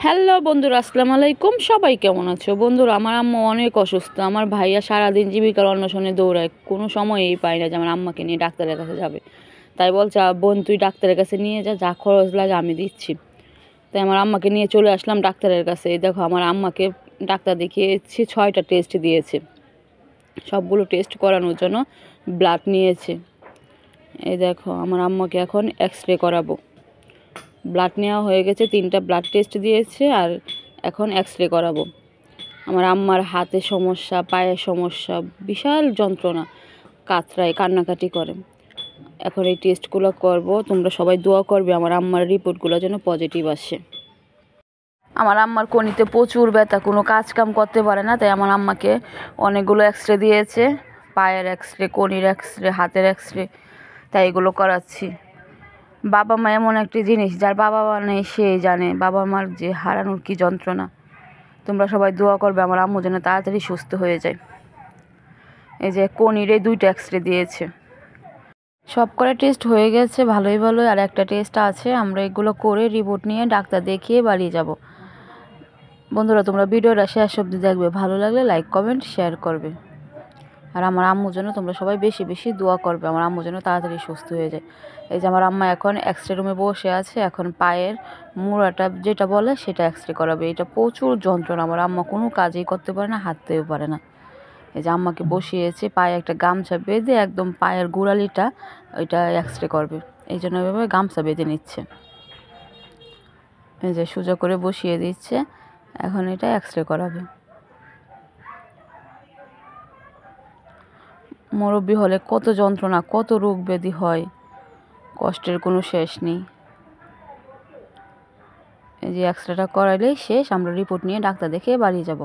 Hello বন্ধুরা, আসসালামু আলাইকুম। সবাই কেমন আছো? বন্ধুরা, আমার আম্মা অনেক অসুস্থ। আমার ভাইয়া সারাদিন জীবিকার অন্বেষণে দৌড়ায়, কোনো সময়ই পায় না যে আমার আম্মাকে নিয়ে ডাক্তারের কাছে যাবে। তাই বলছে, বোন তুই ডাক্তারের কাছে নিয়ে যা, যা খরচ লাগে আমি দিচ্ছি। তাই আমার আম্মাকে নিয়ে চলে আসলাম ডাক্তারের কাছে। এই দেখো, আমার আম্মাকে ডাক্তার দেখিয়েছি, 6টা টেস্ট দিয়েছে। সবগুলো টেস্ট করানোর জন্য ব্লাড নিয়েছে। এই দেখো, আমার আম্মাকে এখন এক্স রে করাবো। ব্লাড নেওয়া হয়ে গেছে, 3টা ব্লাড টেস্ট দিয়েছে, আর এখন এক্স রে করাবো। আমার আম্মার হাতে সমস্যা, পায়ের সমস্যা, বিশাল যন্ত্রণা, কাতরায়, কান্নাকাটি করে। এখন এই টেস্টগুলো করব। তোমরা সবাই দোয়া করবে আমার আম্মার রিপোর্টগুলো যেন পজিটিভ আসে। আমার আম্মার কনিতে প্রচুর ব্যথা, কোনো কাজ কাম করতে পারে না। তাই আমার আম্মাকে অনেকগুলো এক্স রে দিয়েছে, পায়ের এক্স রে, কনির এক্স রে, হাতের এক্স রে। তাই এগুলো করাচ্ছি। বাবা মা এমন একটি জিনিস, যার বাবা মা নেই সে জানে বাবা মার যে হারানোর কী যন্ত্রণা। তোমরা সবাই দোয়া করবে আমার আম্মু যেন তাড়াতাড়ি সুস্থ হয়ে যায়। এই যে কনিরে 2টা এক্স রে দিয়েছে। সব কটা টেস্ট হয়ে গেছে ভালোই। আর একটা টেস্ট আছে, আমরা এগুলো করে রিপোর্ট নিয়ে ডাক্তার দেখিয়ে বাড়ি যাব। বন্ধুরা, তোমরা ভিডিওটা শেষ অবধি দেখবে, ভালো লাগলে লাইক কমেন্ট শেয়ার করবে। আর আমার আম্মুর জন্য তোমরা সবাই বেশি বেশি দোয়া করবে, আমার আম্মুর জন্য তাড়াতাড়ি সুস্থ হয়ে যায়। এই যে আমার আম্মা এখন এক্স রে রুমে বসে আছে, এখন পায়ের মুড়াটা যেটা বলে সেটা এক্স রে করাবে। এটা প্রচুর যন্ত্রণা, আমার আম্মা কোনো কাজই করতে পারে না, হাঁটতেও পারে না। এই যে আম্মাকে বসিয়েছে, পায়ে একটা গামছা বেঁধে একদম পায়ের গোড়ালিটা ওইটা এক্স রে করবে। এই জন্য এভাবে গামছা বেঁধে নিচ্ছে। এই যে সোজা করে বসিয়ে দিচ্ছে, এখন এটা এক্স রে করাবে। মুরব্বি হলে কত যন্ত্রণা, কত রোগ ব্যাধি হয়, কষ্টের কোনো শেষ নেই। এই যে এক্স রেটা করাইলেই শেষ, আমরা রিপোর্ট নিয়ে ডাক্তার দেখে বাড়ি যাব।